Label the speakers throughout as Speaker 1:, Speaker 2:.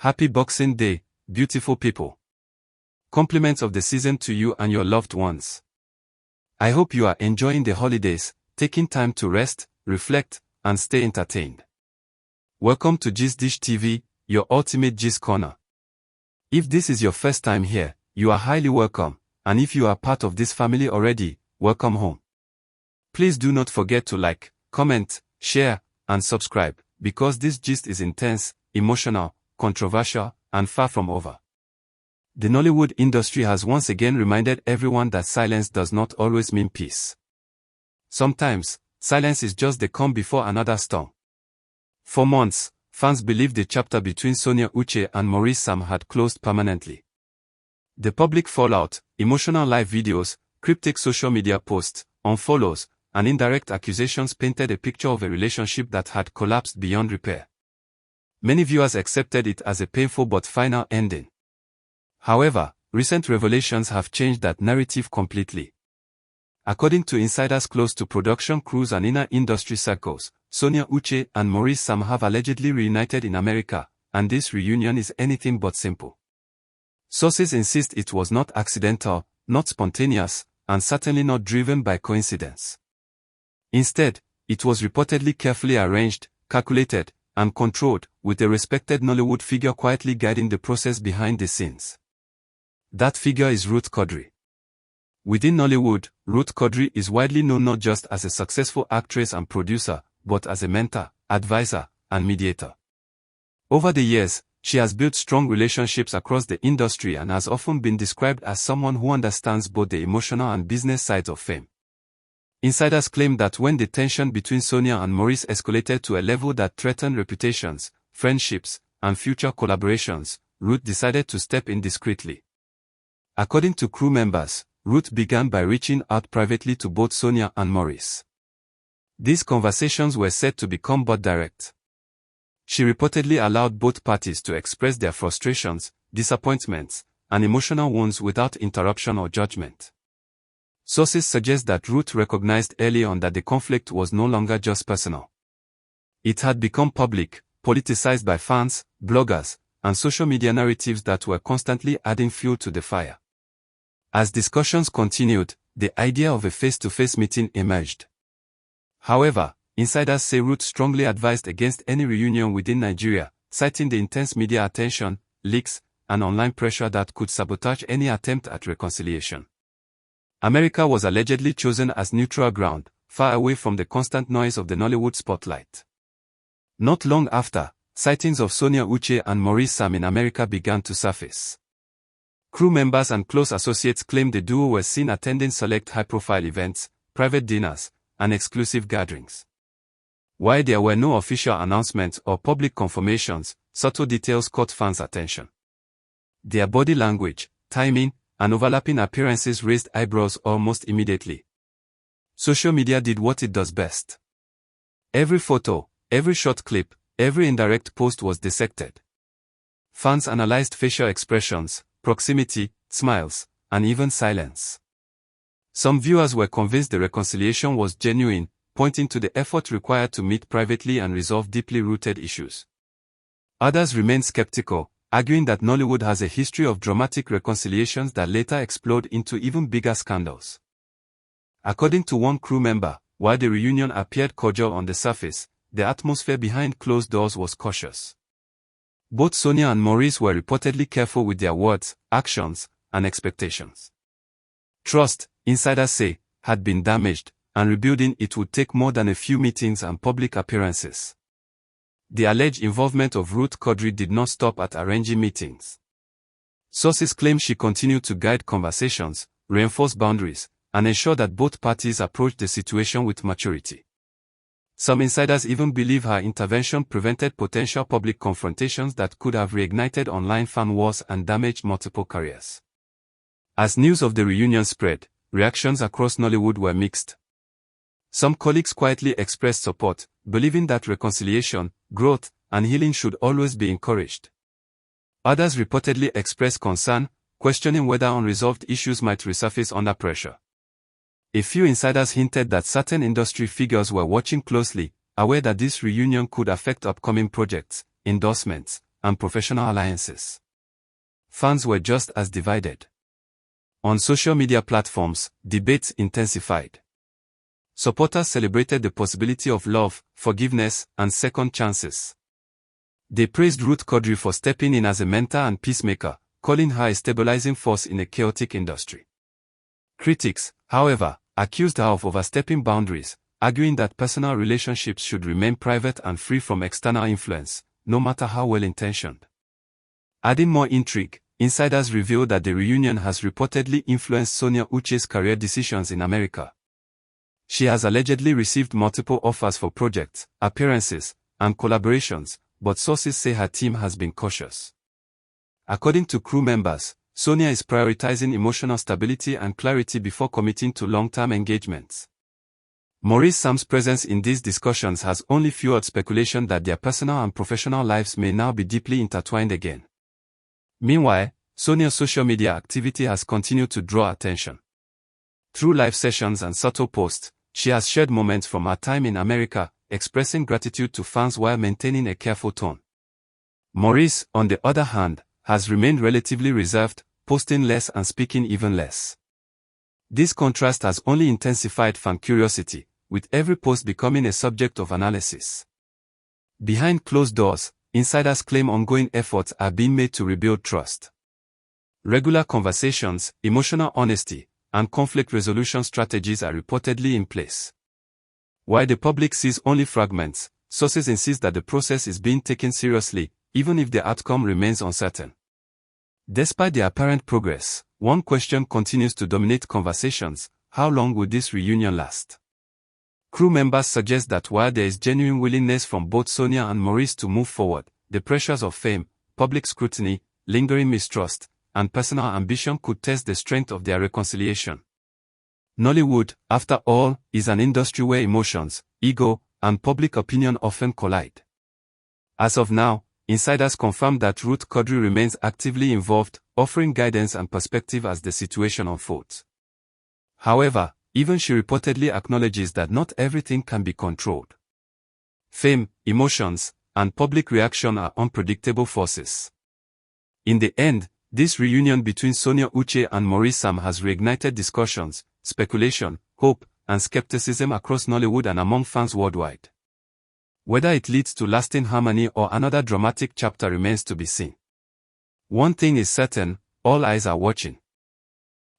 Speaker 1: Happy Boxing Day, beautiful people. Compliments of the season to you and your loved ones. I hope you are enjoying the holidays, taking time to rest, reflect, and stay entertained. Welcome to Gist Dish TV, your ultimate gist corner. If this is your first time here, you are highly welcome, and if you are part of this family already, welcome home. Please do not forget to like, comment, share, and subscribe, because this gist is intense, emotional, controversial, and far from over. The Nollywood industry has once again reminded everyone that silence does not always mean peace. Sometimes, silence is just the calm before another storm. For months, fans believed the chapter between Sonia Uche and Maurice had closed permanently. The public fallout, emotional live videos, cryptic social media posts, unfollows, and indirect accusations painted a picture of a relationship that had collapsed beyond repair. Many viewers accepted it as a painful but final ending. However, recent revelations have changed that narrative completely. According to insiders close to production crews and inner industry circles, Sonia Uche and Maurice have allegedly reunited in America, and this reunion is anything but simple. Sources insist it was not accidental, not spontaneous, and certainly not driven by coincidence. Instead, it was reportedly carefully arranged, calculated, and controlled, with a respected Nollywood figure quietly guiding the process behind the scenes. That figure is Ruth Codri. Within Nollywood, Ruth Codri is widely known not just as a successful actress and producer, but as a mentor, advisor, and mediator. Over the years, she has built strong relationships across the industry and has often been described as someone who understands both the emotional and business sides of fame. Insiders claim that when the tension between Sonia and Maurice escalated to a level that threatened reputations, friendships, and future collaborations, Ruth decided to step in discreetly. According to crew members, Ruth began by reaching out privately to both Sonia and Maurice. These conversations were said to become but direct. She reportedly allowed both parties to express their frustrations, disappointments, and emotional wounds without interruption or judgment. Sources suggest that Ruth recognized early on that the conflict was no longer just personal. It had become public, politicized by fans, bloggers, and social media narratives that were constantly adding fuel to the fire. As discussions continued, the idea of a face-to-face meeting emerged. However, insiders say Ruth strongly advised against any reunion within Nigeria, citing the intense media attention, leaks, and online pressure that could sabotage any attempt at reconciliation. America was allegedly chosen as neutral ground, far away from the constant noise of the Nollywood spotlight. Not long after, sightings of Sonia Uche and Maurice in America began to surface. Crew members and close associates claimed the duo were seen attending select high-profile events, private dinners, and exclusive gatherings. While there were no official announcements or public confirmations, subtle details caught fans' attention. Their body language, timing, and overlapping appearances raised eyebrows almost immediately. Social media did what it does best. Every photo, every short clip, every indirect post was dissected. Fans analyzed facial expressions, proximity, smiles, and even silence. Some viewers were convinced the reconciliation was genuine, pointing to the effort required to meet privately and resolve deeply rooted issues. Others remained skeptical, arguing that Nollywood has a history of dramatic reconciliations that later explode into even bigger scandals. According to one crew member, while the reunion appeared cordial on the surface, the atmosphere behind closed doors was cautious. Both Sonia and Maurice were reportedly careful with their words, actions, and expectations. Trust, insiders say, had been damaged, and rebuilding it would take more than a few meetings and public appearances. The alleged involvement of Ruth Codri did not stop at arranging meetings. Sources claim she continued to guide conversations, reinforce boundaries, and ensure that both parties approached the situation with maturity. Some insiders even believe her intervention prevented potential public confrontations that could have reignited online fan wars and damaged multiple careers. As news of the reunion spread, reactions across Nollywood were mixed. Some colleagues quietly expressed support, believing that reconciliation, growth, and healing should always be encouraged. Others reportedly expressed concern, questioning whether unresolved issues might resurface under pressure. A few insiders hinted that certain industry figures were watching closely, aware that this reunion could affect upcoming projects, endorsements, and professional alliances. Fans were just as divided. On social media platforms, debates intensified. Supporters celebrated the possibility of love, forgiveness, and second chances. They praised Ruth Codri for stepping in as a mentor and peacemaker, calling her a stabilizing force in a chaotic industry. Critics, however, accused her of overstepping boundaries, arguing that personal relationships should remain private and free from external influence, no matter how well-intentioned. Adding more intrigue, insiders revealed that the reunion has reportedly influenced Sonia Uche's career decisions in America. She has allegedly received multiple offers for projects, appearances, and collaborations, but sources say her team has been cautious. According to crew members, Sonia is prioritizing emotional stability and clarity before committing to long-term engagements. Maurice Sam's presence in these discussions has only fueled speculation that their personal and professional lives may now be deeply intertwined again. Meanwhile, Sonia's social media activity has continued to draw attention. Through live sessions and subtle posts, she has shared moments from her time in America, expressing gratitude to fans while maintaining a careful tone. Maurice, on the other hand, has remained relatively reserved, posting less and speaking even less. This contrast has only intensified fan curiosity, with every post becoming a subject of analysis. Behind closed doors, insiders claim ongoing efforts are being made to rebuild trust. Regular conversations, emotional honesty, and conflict resolution strategies are reportedly in place. While the public sees only fragments, sources insist that the process is being taken seriously, even if the outcome remains uncertain. Despite the apparent progress, one question continues to dominate conversations: how long will this reunion last? Crew members suggest that while there is genuine willingness from both Sonia and Maurice to move forward, the pressures of fame, public scrutiny, lingering mistrust, and personal ambition could test the strength of their reconciliation. Nollywood, after all, is an industry where emotions, ego, and public opinion often collide. As of now, insiders confirm that Ruth Codri remains actively involved, offering guidance and perspective as the situation unfolds. However, even she reportedly acknowledges that not everything can be controlled. Fame, emotions, and public reaction are unpredictable forces. In the end, this reunion between Sonia Uche and Maurice Sam has reignited discussions, speculation, hope, and skepticism across Nollywood and among fans worldwide. Whether it leads to lasting harmony or another dramatic chapter remains to be seen. One thing is certain: all eyes are watching.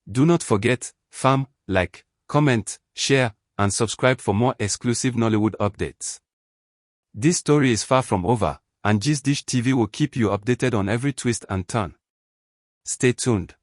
Speaker 1: Do not forget, fam, like, comment, share, and subscribe for more exclusive Nollywood updates. This story is far from over, and Gist Dish TV will keep you updated on every twist and turn. Stay tuned.